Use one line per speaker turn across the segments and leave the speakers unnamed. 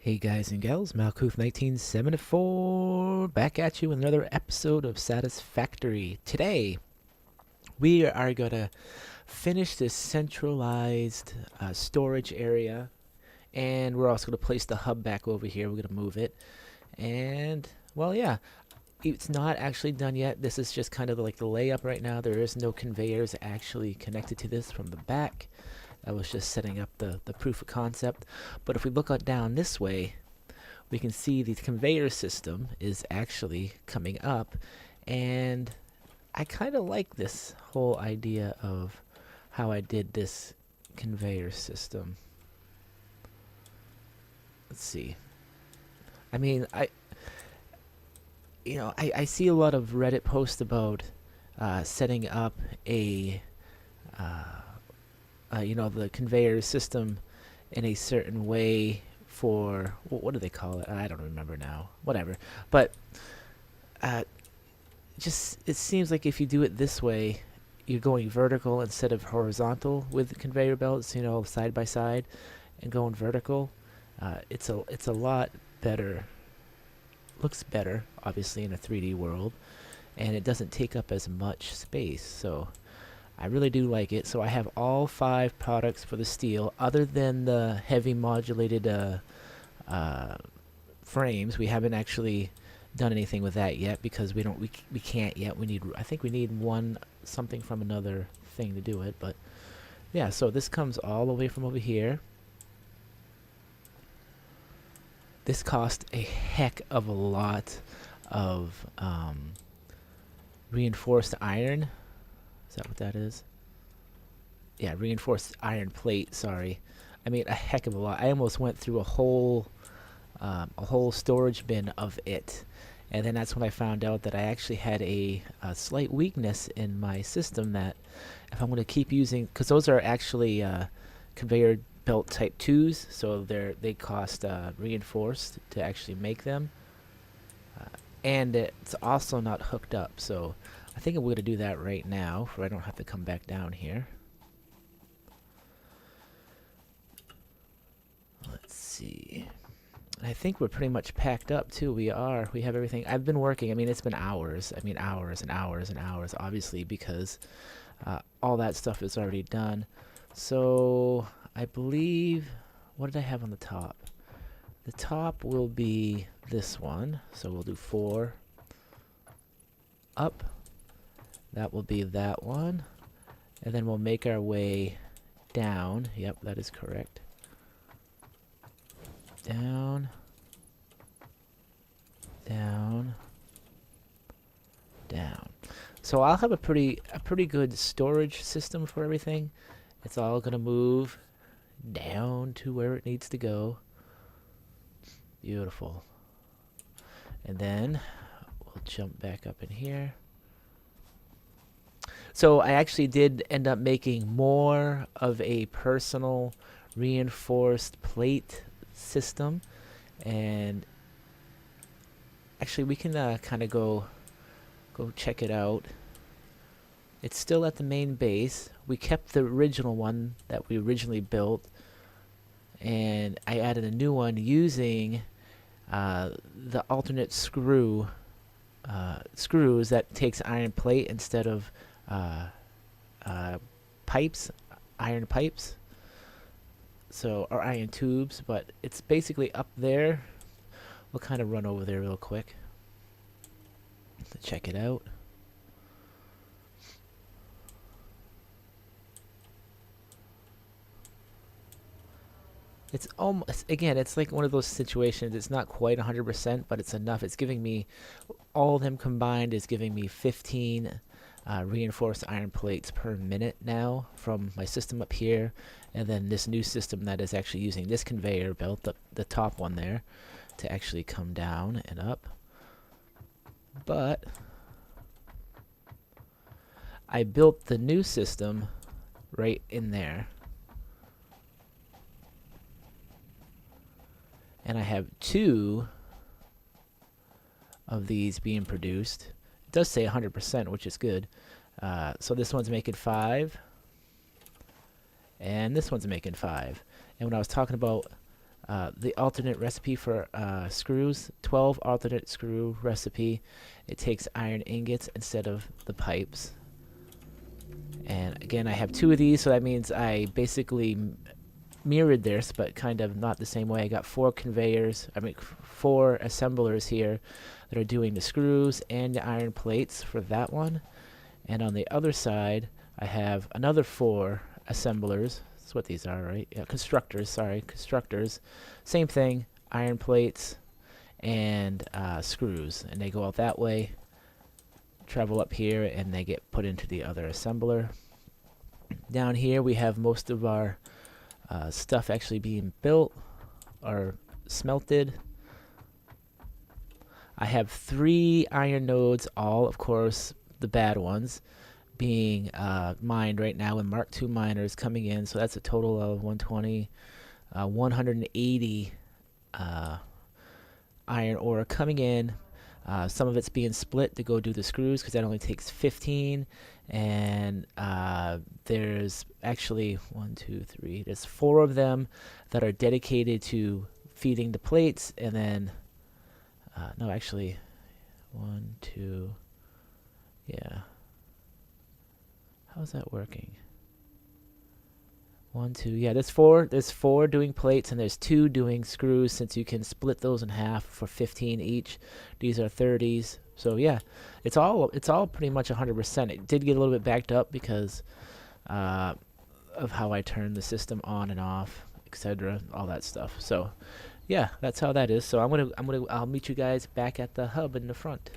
Hey guys and gals, Malkuth 1974 back at you with another episode of Satisfactory. Today we are going to finish this centralized storage area, and we're also going to place the hub back over here. We're going to move it, and well, yeah, it's not actually done yet. This is just kind of like the layup right now. There is no conveyors actually connected to this from the back. I was just setting up the proof of concept. But if we look down this way, we can see the conveyor system is actually coming up. And I kind of like this whole idea of how I did this conveyor system. Let's see. I mean, I see a lot of Reddit posts about setting up a the conveyor system in a certain way for what do they call it? I don't remember now. Whatever. But just it seems like if you do it this way, you're going vertical instead of horizontal with the conveyor belts, side by side, and going vertical. It's a lot better. Looks better, obviously, in a 3D world, and it doesn't take up as much space. So I really do like it. So I have all 5 products for the steel, other than the heavy modulated frames. We haven't actually done anything with that yet because we can't yet. I think we need one something from another thing to do it. But yeah, so this comes all the way from over here. This cost a heck of a lot of reinforced iron. Is that what that is? Yeah, reinforced iron plate, sorry. I mean, a heck of a lot. I almost went through a whole storage bin of it. And then that's when I found out that I actually had a slight weakness in my system, that if I'm going to keep using, because those are actually conveyor belt type 2s, so they cost reinforced to actually make them. And it's also not hooked up, so I think I'm going to do that right now, so I don't have to come back down here. Let's see. I think we're pretty much packed up too. We have everything. I've been working. I mean, it's been hours. I mean, hours and hours and hours, obviously, because all that stuff is already done. So I believe, what did I have on the top? The top will be this one. So we'll do 4 up. That will be that one. And then we'll make our way down. Yep, that is correct. Down. Down. Down. So I'll have a pretty good storage system for everything. It's all going to move down to where it needs to go. Beautiful. And then we'll jump back up in here. So I actually did end up making more of a personal reinforced plate system, and actually we can kind of go check it out. It's still at the main base. We kept the original one that we originally built, and I added a new one using the alternate screws that takes iron plate instead of pipes, iron pipes, or iron tubes, but it's basically up there. We'll kind of run over there real quick to check it out. It's almost, again, it's like one of those situations. It's not quite 100%, but it's enough. It's giving me, all of them combined is giving me 15 reinforced iron plates per minute now from my system up here, and then this new system that is actually using this conveyor belt, the top one there, to actually come down and up. But I built the new system right in there, and I have 2 of these being produced. It does say 100%, which is good. So this one's making 5, and this one's making 5. And when I was talking about the alternate recipe for screws, 12 alternate screw recipe. It takes iron ingots instead of the pipes. And again, I have 2 of these, so that means I basically mirrored this, but kind of not the same way. I got 4 conveyors, 4 assemblers here that are doing the screws and the iron plates for that one. And on the other side, I have another 4 assemblers. That's what these are, right? Yeah, constructors, sorry, constructors. Same thing, iron plates and screws. And they go out that way, travel up here, and they get put into the other assembler. Down here, we have most of our stuff actually being built or smelted. I have 3 iron nodes, all, of course, the bad ones, being mined right now with Mark II miners coming in. So that's a total of 120, 180 iron ore coming in. Some of it's being split to go do the screws because that only takes 15. And there's actually 1, 2, 3. There's 4 of them that are dedicated to feeding the plates, and then no, actually 1, 2. Yeah. How's that working? 1, 2. Yeah, there's 4. There's 4 doing plates, and there's 2 doing screws. Since you can split those in half for 15 each. These are 30s. So yeah, it's all pretty much 100%. It did get a little bit backed up because of how I turn the system on and off, etc. All that stuff. So yeah, that's how that is. So I'll meet you guys back at the hub in the front.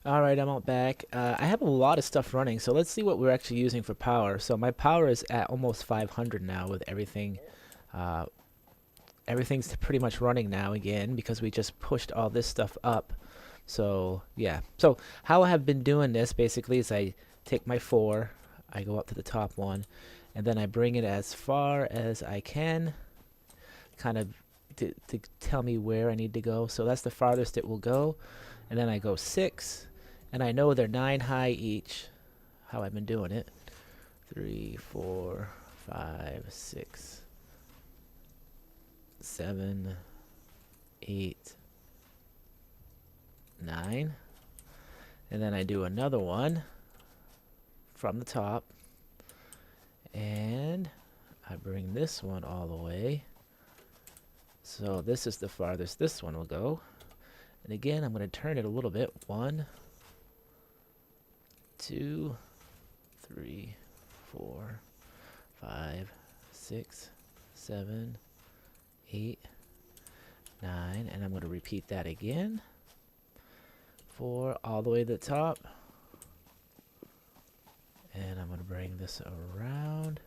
Alright, I'm out back. I have a lot of stuff running, so let's see what we're actually using for power. So my power is at almost 500 now with everything. Everything's pretty much running now again because we just pushed all this stuff up. So yeah, so how I have been doing this basically is I take my 4, I go up to the top one, and then I bring it as far as I can, kind of to tell me where I need to go. So that's the farthest it will go. And then I go 6, and I know they're 9 high each, how I've been doing it. 3, 4, 5, 6, 7, 8, 9. And then I do another one from the top, and I bring this one all the way. So this is the farthest this one will go. And again, I'm going to turn it a little bit. 1, 2, 3, 4, 5, 6, 7, 8, 9. And I'm going to repeat that again. 4 all the way to the top. And I'm going to bring this around.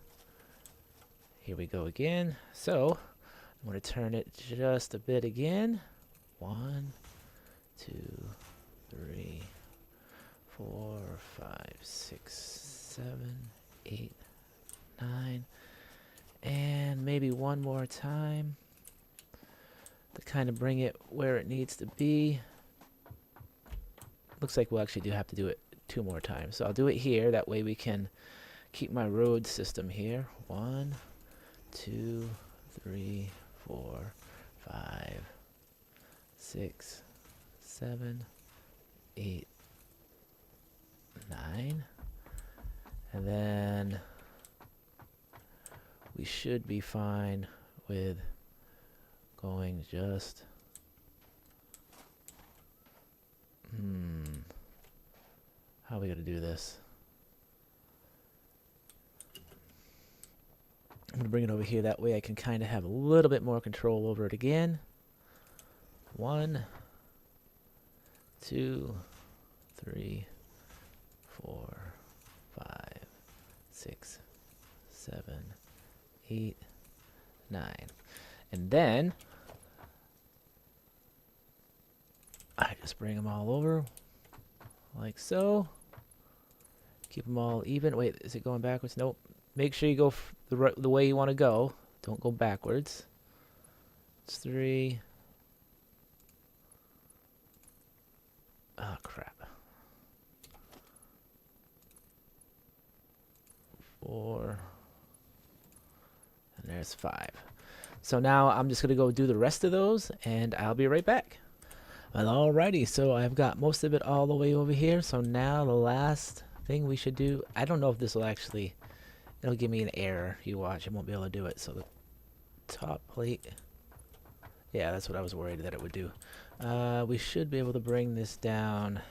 Here we go again. So I'm going to turn it just a bit again. 1, 2, 3, 4, 5, 6, 7, 8, 9. And maybe one more time to kind of bring it where it needs to be. Looks like we'll actually do have to do it 2 more times. So I'll do it here. That way we can keep my road system here. 1, 2, 3, 4, 5, 6, 7, 8, 9. And then we should be fine with going just how are we going to do this? I'm going to bring it over here. That way I can kind of have a little bit more control over it again. 1, 2, 3, 4, 5, 6, 7, 8, 9. And then I just bring them all over like so. Keep them all even. Wait, is it going backwards? Nope. Make sure you go the way you want to go. Don't go backwards. It's 3. Oh, crap. 4. And there's 5. So now I'm just going to go do the rest of those, and I'll be right back. Well, alrighty, so I've got most of it all the way over here. So now the last thing we should do, I don't know if this will actually, it'll give me an error. You watch, I won't be able to do it. So the top plate, yeah, that's what I was worried that it would do. We should be able to bring this down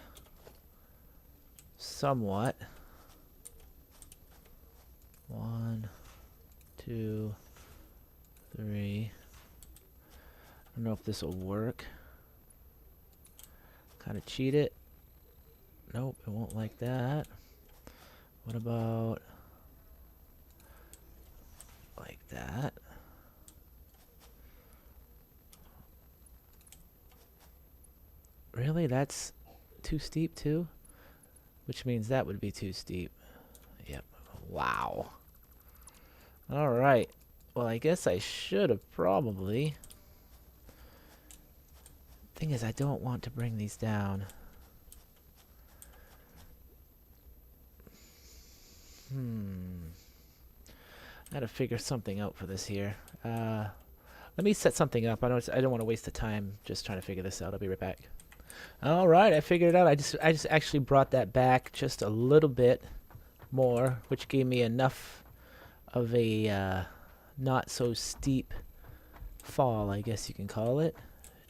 somewhat. 1, 2, 3. I don't know if this will work. Kind of cheat it. Nope, it won't like that. What about like that? Really? That's too steep too? Which means that would be too steep. Yep. Wow. Alright. Well, I guess I should have probably. Thing is, I don't want to bring these down. I gotta figure something out for this here. Let me set something up. I don't want to waste the time just trying to figure this out. I'll be right back. All right, I figured it out. I just actually brought that back just a little bit more, which gave me enough of a not so steep fall, I guess you can call it,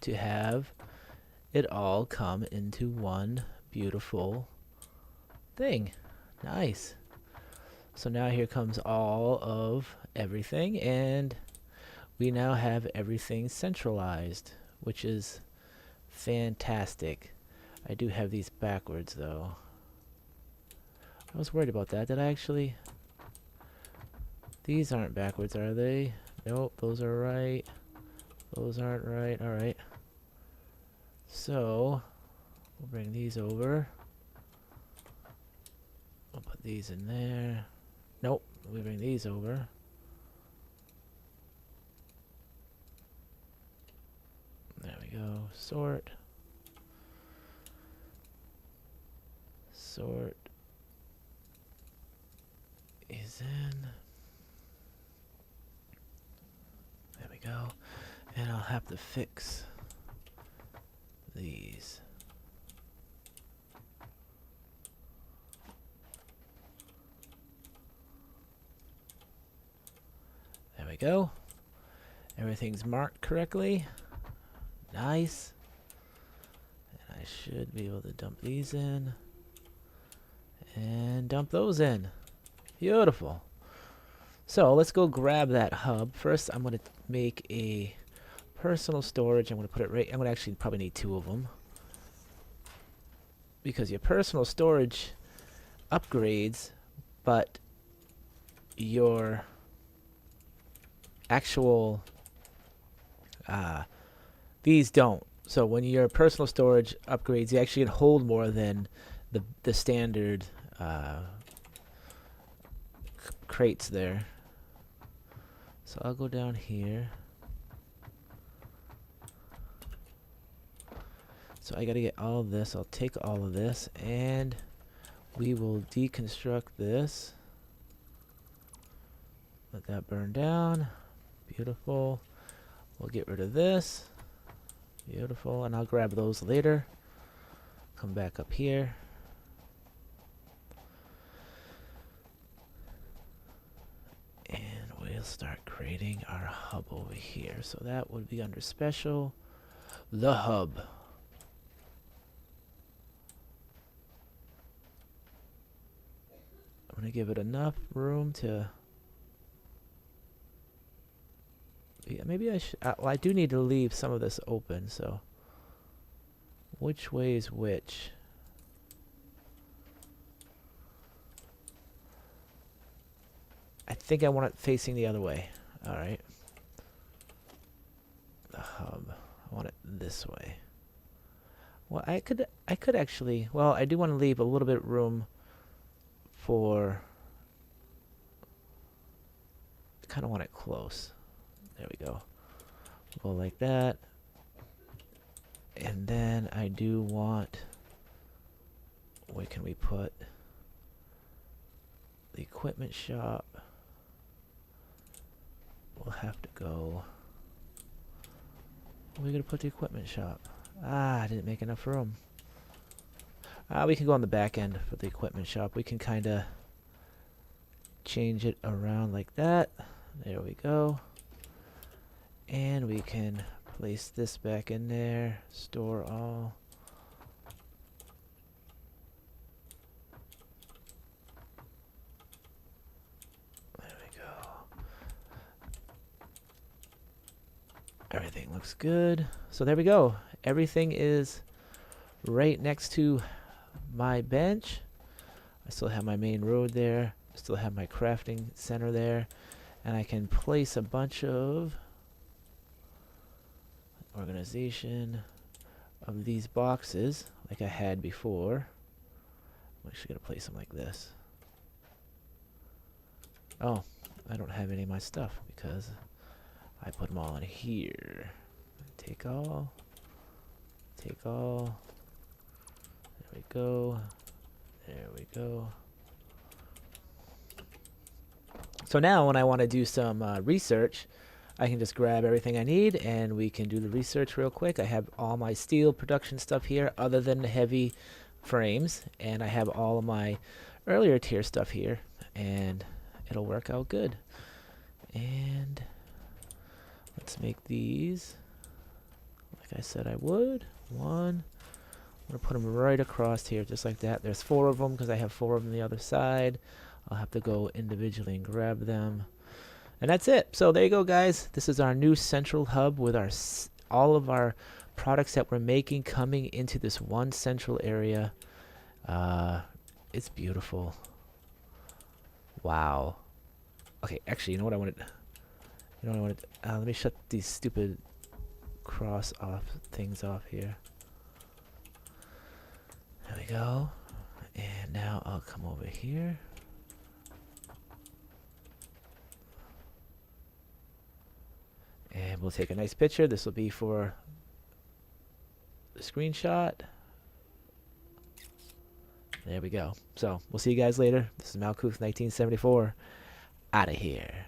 to have it all come into one beautiful thing. Nice. So now here comes all of everything, and we now have everything centralized, which is fantastic. I do have these backwards though. I was worried about that. Did I actually? These aren't backwards, are they? Nope, those are right. Those aren't right. Alright. So, we'll bring these over. We'll put these in there. Nope, we bring these over. There we go. Sort. Sort is in. There we go. And I'll have to fix these. There we go. Everything's marked correctly. Nice. And I should be able to dump these in. And dump those in. Beautiful. So let's go grab that hub. First, I'm going to make a personal storage. I'm going to put it right. I'm going to actually probably need 2 of them. Because your personal storage upgrades, but your actual these don't. So when your personal storage upgrades, you actually can hold more than the standard crates there. So I'll go down here. So I gotta get all of this. I'll take all of this and we will deconstruct this. Let that burn down. Beautiful. We'll get rid of this. Beautiful. And I'll grab those later. Come back up here. And we'll start creating our hub over here. So that would be under special. The hub. I'm going to give it enough room to... Yeah, maybe I should... well, I do need to leave some of this open, so... Which way is which? I think I want it facing the other way. Alright. The hub. I want it this way. Well, I could actually... Well, I do want to leave a little bit of room for... I kind of want it close. There we go. Go like that. And then I do want... Where can we put... The equipment shop will have to go we're gonna put the equipment shop. Ah, I didn't make enough room. We can go on the back end for the equipment shop. We can kind of change it around like that. There we go. And we can place this back in there. Store all. There we go. Everything looks good. So there we go. Everything is right next to my bench. I still have my main road there. I still have my crafting center there. And I can place a bunch of organization of these boxes like I had before. I'm actually going to place them like this. Oh, I don't have any of my stuff because I put them all in here. Take all. Take all. There we go. There we go. So now when I want to do some research, I can just grab everything I need and we can do the research real quick. I have all my steel production stuff here other than the heavy frames, and I have all of my earlier tier stuff here, and it'll work out good. And let's make these like I said I would. One. I'm going to put them right across here just like that. There's 4 of them because I have 4 of them on the other side. I'll have to go individually and grab them. And that's it. So there you go, guys. This is our new central hub with our all of our products that we're making coming into this one central area. It's beautiful. Wow. Okay, actually, you know what I wanted? You know what I wanted? Let me shut these stupid cross off things off here. There we go. And now I'll come over here. And we'll take a nice picture. This will be for the screenshot. There we go. So we'll see you guys later. This is Malkuth 1974. Out of here.